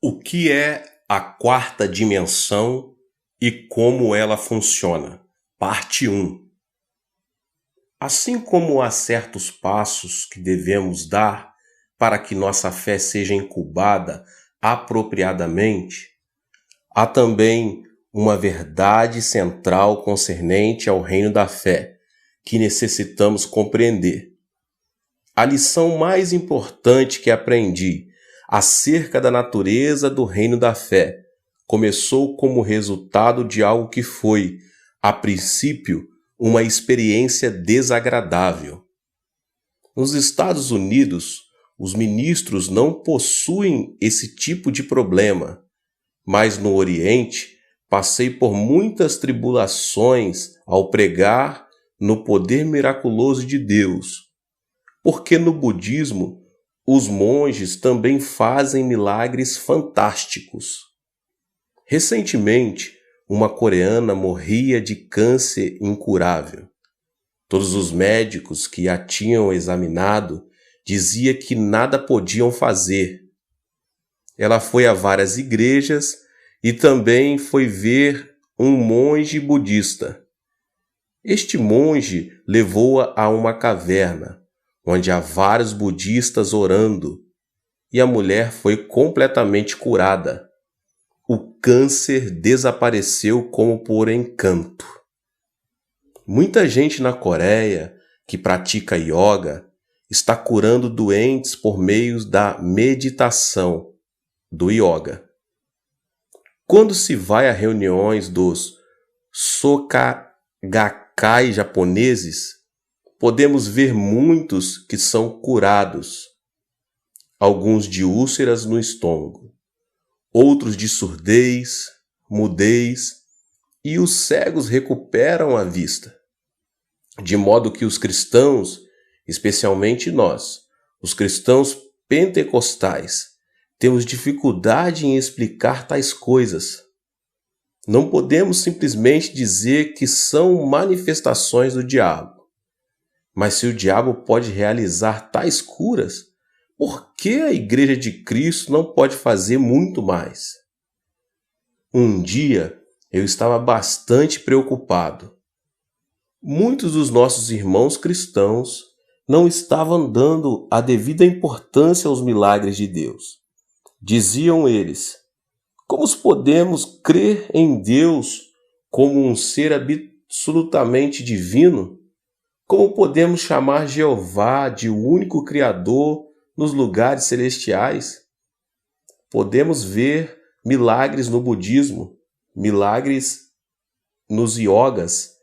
O que é a quarta dimensão e como ela funciona? Parte 1. Assim como há certos passos que devemos dar para que nossa fé seja incubada apropriadamente, há também uma verdade central concernente ao reino da fé que necessitamos compreender. A lição mais importante que aprendi acerca da natureza do reino da fé começou como resultado de algo que foi, a princípio, uma experiência desagradável. Nos Estados Unidos, os ministros não possuem esse tipo de problema, mas no Oriente passei por muitas tribulações ao pregar no poder miraculoso de Deus, porque no budismo os monges também fazem milagres fantásticos. Recentemente, uma coreana morria de câncer incurável. Todos os médicos que a tinham examinado diziam que nada podiam fazer. Ela foi a várias igrejas e também foi ver um monge budista. Este monge levou-a a uma caverna, onde há vários budistas orando, e a mulher foi completamente curada. O câncer desapareceu como por encanto. Muita gente na Coreia que pratica yoga está curando doentes por meio da meditação, do yoga. Quando se vai a reuniões dos Soka-gakkai japoneses, podemos ver muitos que são curados, alguns de úlceras no estômago, outros de surdez, mudez, e os cegos recuperam a vista. De modo que os cristãos, especialmente nós, os cristãos pentecostais, temos dificuldade em explicar tais coisas. Não podemos simplesmente dizer que são manifestações do diabo. Mas se o diabo pode realizar tais curas, por que a Igreja de Cristo não pode fazer muito mais? Um dia eu estava bastante preocupado. Muitos dos nossos irmãos cristãos não estavam dando a devida importância aos milagres de Deus. Diziam eles: como podemos crer em Deus como um ser absolutamente divino? Como podemos chamar Jeová de o único Criador nos lugares celestiais? Podemos ver milagres no budismo, milagres nos yogas,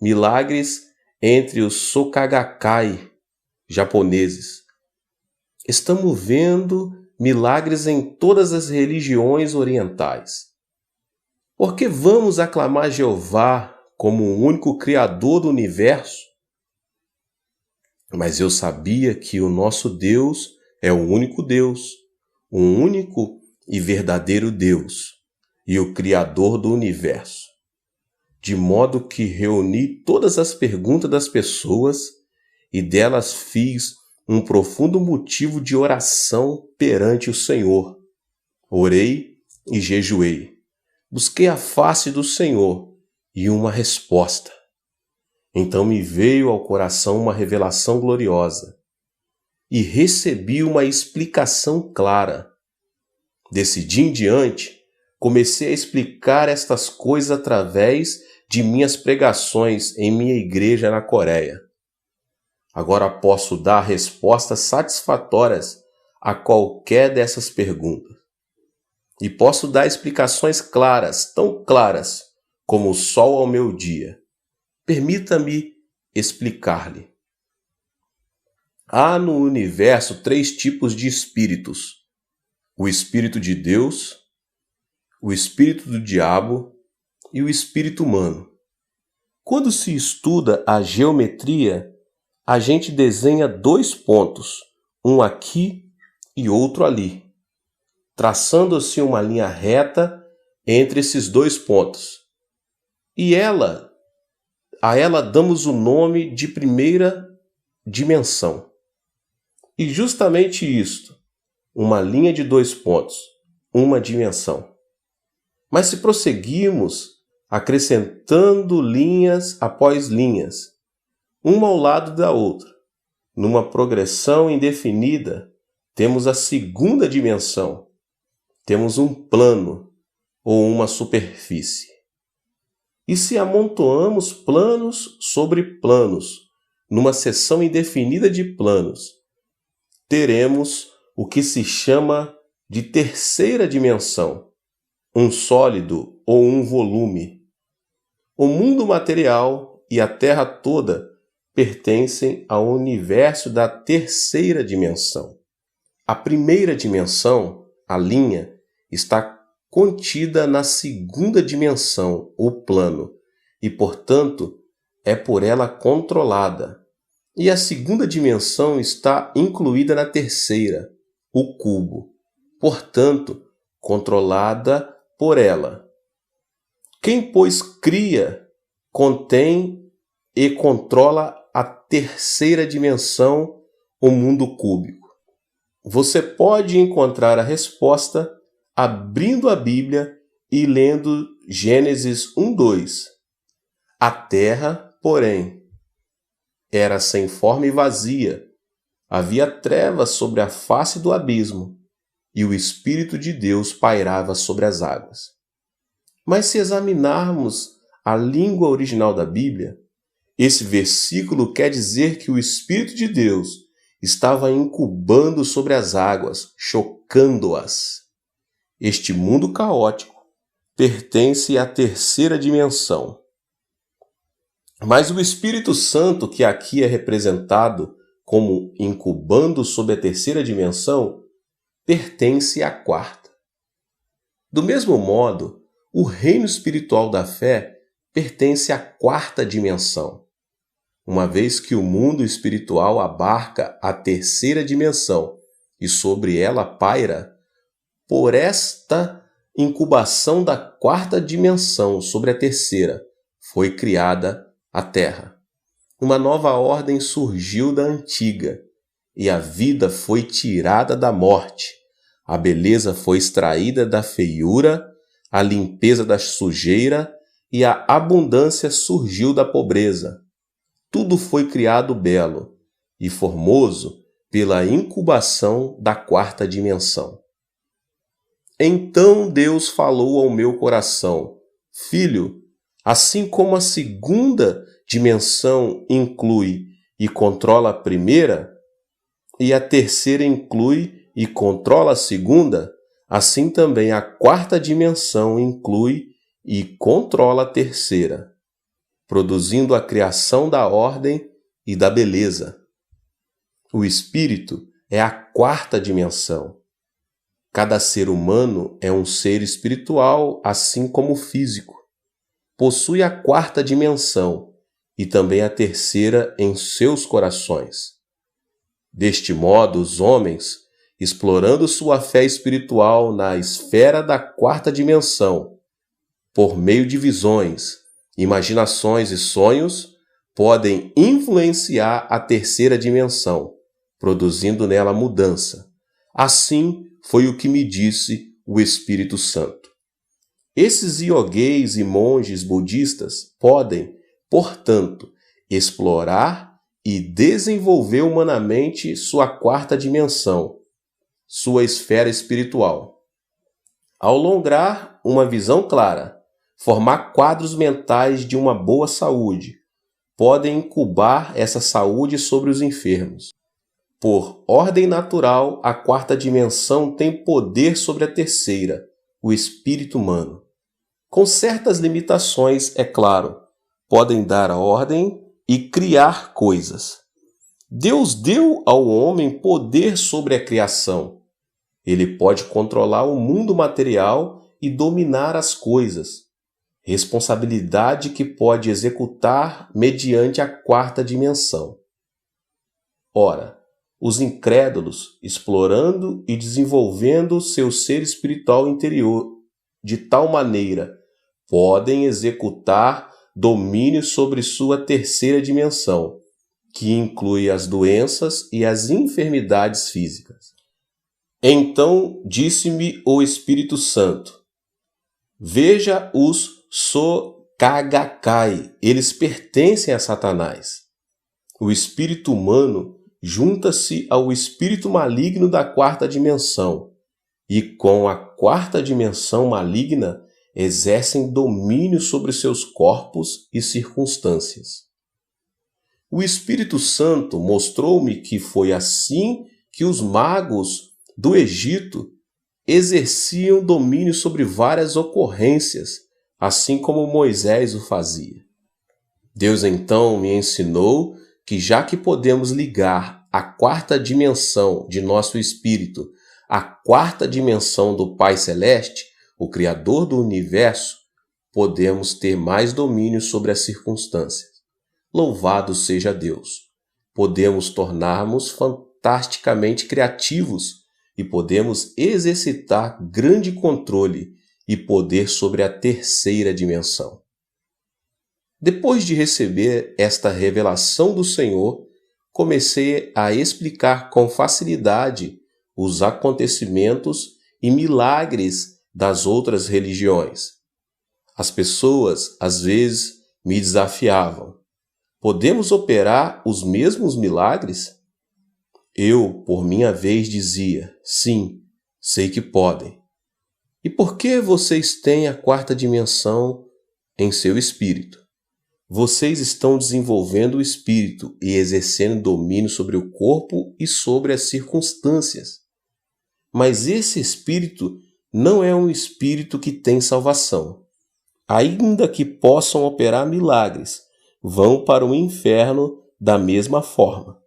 milagres entre os Soka-gakkai japoneses. Estamos vendo milagres em todas as religiões orientais. Por que vamos aclamar Jeová como o único Criador do universo? Mas eu sabia que o nosso Deus é o único Deus, o único e verdadeiro Deus e o Criador do universo. De modo que reuni todas as perguntas das pessoas e delas fiz um profundo motivo de oração perante o Senhor. Orei e jejuei. Busquei a face do Senhor e uma resposta. Então me veio ao coração uma revelação gloriosa e recebi uma explicação clara. Desse dia em diante, comecei a explicar estas coisas através de minhas pregações em minha igreja na Coreia. Agora posso dar respostas satisfatórias a qualquer dessas perguntas. E posso dar explicações claras, tão claras como o sol ao meu dia. Permita-me explicar-lhe. Há no universo 3 tipos de espíritos: o espírito de Deus, o espírito do diabo e o espírito humano. Quando se estuda a geometria, a gente desenha 2 pontos, um aqui e outro ali, traçando-se uma linha reta entre esses 2 pontos. E a ela damos o nome de primeira dimensão. E justamente isto, uma linha de 2 pontos, uma dimensão. Mas se prosseguirmos acrescentando linhas após linhas, uma ao lado da outra, numa progressão indefinida, temos a segunda dimensão. Temos um plano ou uma superfície. E se amontoamos planos sobre planos, numa seção indefinida de planos, teremos o que se chama de terceira dimensão, um sólido ou um volume. O mundo material e a Terra toda pertencem ao universo da terceira dimensão. A primeira dimensão, a linha, está contida na segunda dimensão, o plano, e, portanto, é por ela controlada. E a segunda dimensão está incluída na terceira, o cubo, portanto, controlada por ela. Quem, pois, cria, contém e controla a terceira dimensão, o mundo cúbico. Você pode encontrar a resposta abrindo a Bíblia e lendo Gênesis 1:2. A terra, porém, era sem forma e vazia. Havia trevas sobre a face do abismo, e o Espírito de Deus pairava sobre as águas. Mas se examinarmos a língua original da Bíblia, esse versículo quer dizer que o Espírito de Deus estava incubando sobre as águas, chocando-as. Este mundo caótico pertence à terceira dimensão. Mas o Espírito Santo, que aqui é representado como incubando sob a terceira dimensão, pertence à quarta. Do mesmo modo, o reino espiritual da fé pertence à quarta dimensão. Uma vez que o mundo espiritual abarca a terceira dimensão e sobre ela paira, por esta incubação da quarta dimensão sobre a terceira, foi criada a Terra. Uma nova ordem surgiu da antiga, e a vida foi tirada da morte, a beleza foi extraída da feiura, a limpeza da sujeira e a abundância surgiu da pobreza. Tudo foi criado belo e formoso pela incubação da quarta dimensão. Então Deus falou ao meu coração: Filho, assim como a segunda dimensão inclui e controla a primeira, e a terceira inclui e controla a segunda, assim também a quarta dimensão inclui e controla a terceira, produzindo a criação da ordem e da beleza. O espírito é a quarta dimensão. Cada ser humano é um ser espiritual, assim como o físico. Possui a quarta dimensão e também a terceira em seus corações. Deste modo, os homens, explorando sua fé espiritual na esfera da quarta dimensão, por meio de visões, imaginações e sonhos, podem influenciar a terceira dimensão, produzindo nela mudança. Assim foi o que me disse o Espírito Santo. Esses iogueis e monges budistas podem, portanto, explorar e desenvolver humanamente sua quarta dimensão, sua esfera espiritual. Ao lograr uma visão clara, formar quadros mentais de uma boa saúde, podem incubar essa saúde sobre os enfermos. Por ordem natural, a quarta dimensão tem poder sobre a terceira, o espírito humano. Com certas limitações, é claro, podem dar a ordem e criar coisas. Deus deu ao homem poder sobre a criação. Ele pode controlar o mundo material e dominar as coisas, responsabilidade que pode executar mediante a quarta dimensão. Ora, os incrédulos, explorando e desenvolvendo seu ser espiritual interior de tal maneira, podem executar domínio sobre sua terceira dimensão, que inclui as doenças e as enfermidades físicas. Então disse-me o Espírito Santo: veja os Sokagakai, eles pertencem a Satanás. O espírito humano junta-se ao espírito maligno da quarta dimensão, e com a quarta dimensão maligna exercem domínio sobre seus corpos e circunstâncias. O Espírito Santo mostrou-me que foi assim que os magos do Egito exerciam domínio sobre várias ocorrências, assim como Moisés o fazia. Deus então me ensinou que, já que podemos ligar a quarta dimensão de nosso espírito à quarta dimensão do Pai Celeste, o Criador do Universo, podemos ter mais domínio sobre as circunstâncias. Louvado seja Deus! Podemos tornar-nos fantasticamente criativos e podemos exercitar grande controle e poder sobre a terceira dimensão. Depois de receber esta revelação do Senhor, comecei a explicar com facilidade os acontecimentos e milagres das outras religiões. As pessoas, às vezes, me desafiavam: podemos operar os mesmos milagres? Eu, por minha vez, dizia: sim, sei que podem. E por que vocês têm a quarta dimensão em seu espírito? Vocês estão desenvolvendo o espírito e exercendo domínio sobre o corpo e sobre as circunstâncias. Mas esse espírito não é um espírito que tem salvação. Ainda que possam operar milagres, vão para o inferno da mesma forma.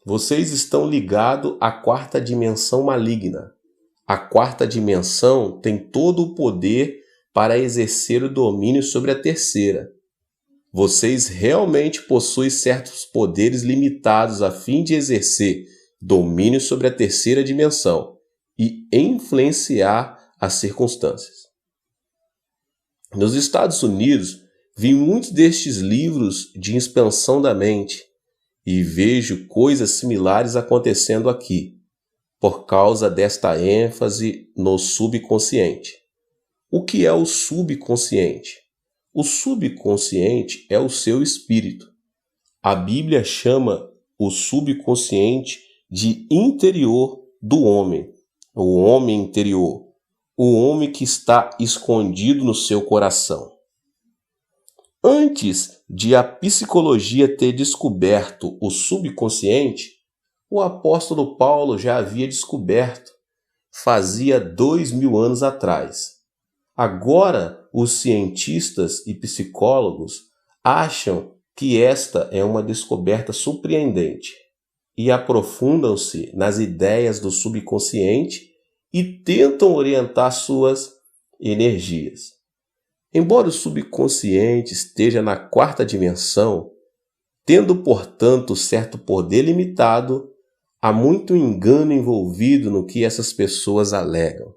Vocês estão ligados à quarta dimensão maligna. A quarta dimensão tem todo o poder para exercer o domínio sobre a terceira. Vocês realmente possuem certos poderes limitados a fim de exercer domínio sobre a terceira dimensão e influenciar as circunstâncias. Nos Estados Unidos, vi muitos destes livros de expansão da mente e vejo coisas similares acontecendo aqui, por causa desta ênfase no subconsciente. O que é o subconsciente? O subconsciente é o seu espírito. A Bíblia chama o subconsciente de interior do homem, o homem interior, o homem que está escondido no seu coração. Antes de a psicologia ter descoberto o subconsciente, o apóstolo Paulo já havia descoberto, fazia 2000 anos atrás. Agora, os cientistas e psicólogos acham que esta é uma descoberta surpreendente e aprofundam-se nas ideias do subconsciente e tentam orientar suas energias. Embora o subconsciente esteja na quarta dimensão, tendo, portanto, certo poder limitado, há muito engano envolvido no que essas pessoas alegam.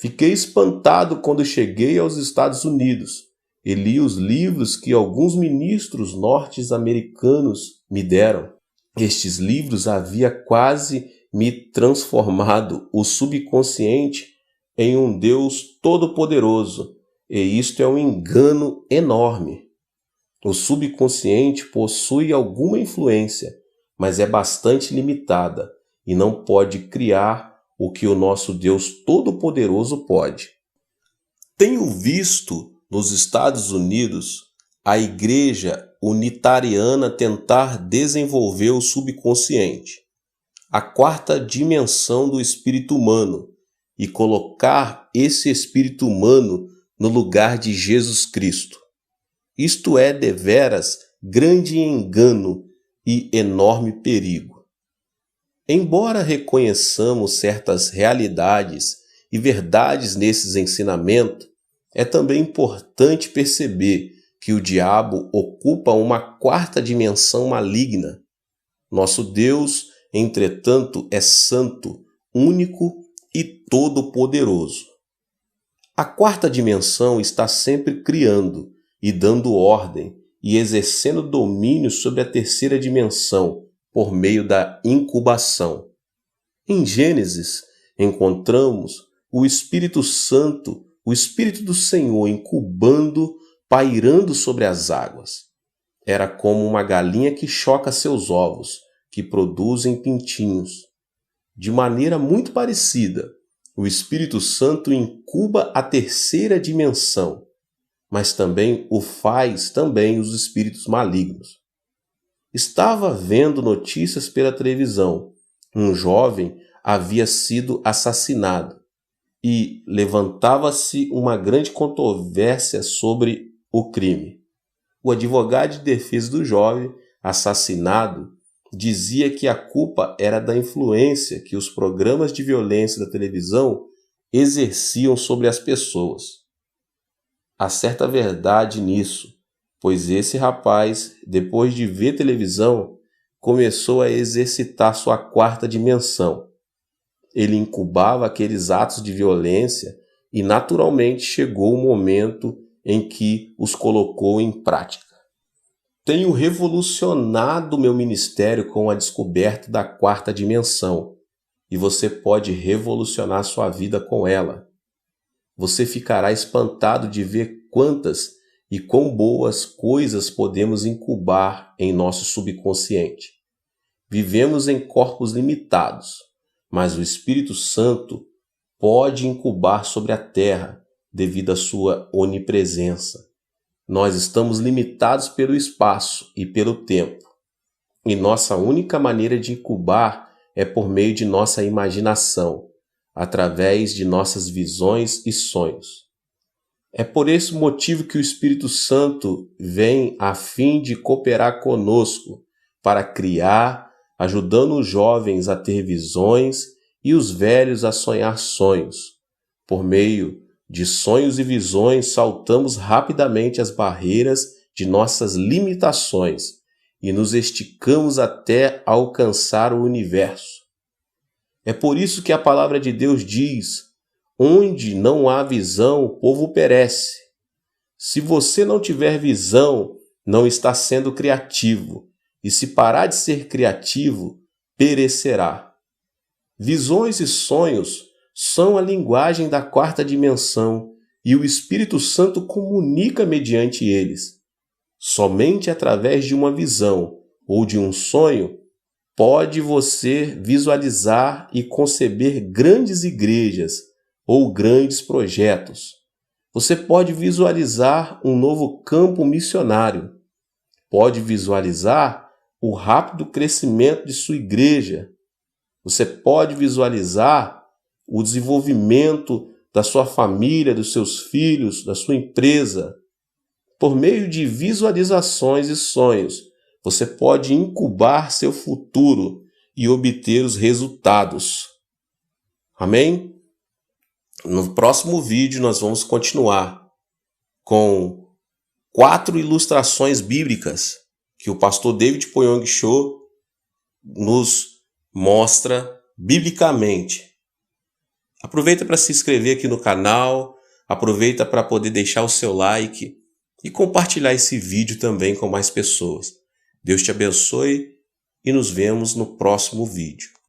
Fiquei espantado quando cheguei aos Estados Unidos e li os livros que alguns ministros norte-americanos me deram. Estes livros haviam quase me transformado o subconsciente em um Deus todo-poderoso, e isto é um engano enorme. O subconsciente possui alguma influência, mas é bastante limitada e não pode criar o que o nosso Deus Todo-Poderoso pode. Tenho visto nos Estados Unidos a Igreja Unitariana tentar desenvolver o subconsciente, a quarta dimensão do espírito humano, e colocar esse espírito humano no lugar de Jesus Cristo. Isto é deveras grande engano e enorme perigo. Embora reconheçamos certas realidades e verdades nesses ensinamentos, é também importante perceber que o diabo ocupa uma quarta dimensão maligna. Nosso Deus, entretanto, é santo, único e todo-poderoso. A quarta dimensão está sempre criando e dando ordem e exercendo domínio sobre a terceira dimensão por meio da incubação. Em Gênesis, encontramos o Espírito Santo, o Espírito do Senhor incubando, pairando sobre as águas. Era como uma galinha que choca seus ovos, que produzem pintinhos. De maneira muito parecida, o Espírito Santo incuba a terceira dimensão, mas também o faz também os espíritos malignos. Estava vendo notícias pela televisão. Um jovem havia sido assassinado e levantava-se uma grande controvérsia sobre o crime. O advogado de defesa do jovem assassinado dizia que a culpa era da influência que os programas de violência da televisão exerciam sobre as pessoas. Há certa verdade nisso, pois esse rapaz, depois de ver televisão, começou a exercitar sua quarta dimensão. Ele incubava aqueles atos de violência e naturalmente chegou o momento em que os colocou em prática. Tenho revolucionado meu ministério com a descoberta da quarta dimensão, e você pode revolucionar sua vida com ela. Você ficará espantado de ver quantas e quão boas coisas podemos incubar em nosso subconsciente. Vivemos em corpos limitados, mas o Espírito Santo pode incubar sobre a terra devido à sua onipresença. Nós estamos limitados pelo espaço e pelo tempo, e nossa única maneira de incubar é por meio de nossa imaginação, através de nossas visões e sonhos. É por esse motivo que o Espírito Santo vem a fim de cooperar conosco para criar, ajudando os jovens a ter visões e os velhos a sonhar sonhos. Por meio de sonhos e visões, saltamos rapidamente as barreiras de nossas limitações e nos esticamos até alcançar o universo. É por isso que a palavra de Deus diz: onde não há visão, o povo perece. Se você não tiver visão, não está sendo criativo, e se parar de ser criativo, perecerá. Visões e sonhos são a linguagem da quarta dimensão e o Espírito Santo comunica mediante eles. Somente através de uma visão ou de um sonho pode você visualizar e conceber grandes igrejas ou grandes projetos. Você pode visualizar um novo campo missionário. Pode visualizar o rápido crescimento de sua igreja. Você pode visualizar o desenvolvimento da sua família, dos seus filhos, da sua empresa. Por meio de visualizações e sonhos, você pode incubar seu futuro e obter os resultados. Amém? No próximo vídeo nós vamos continuar com 4 ilustrações bíblicas que o pastor David Poyong Cho nos mostra biblicamente. Aproveita para se inscrever aqui no canal, aproveita para poder deixar o seu like e compartilhar esse vídeo também com mais pessoas. Deus te abençoe e nos vemos no próximo vídeo.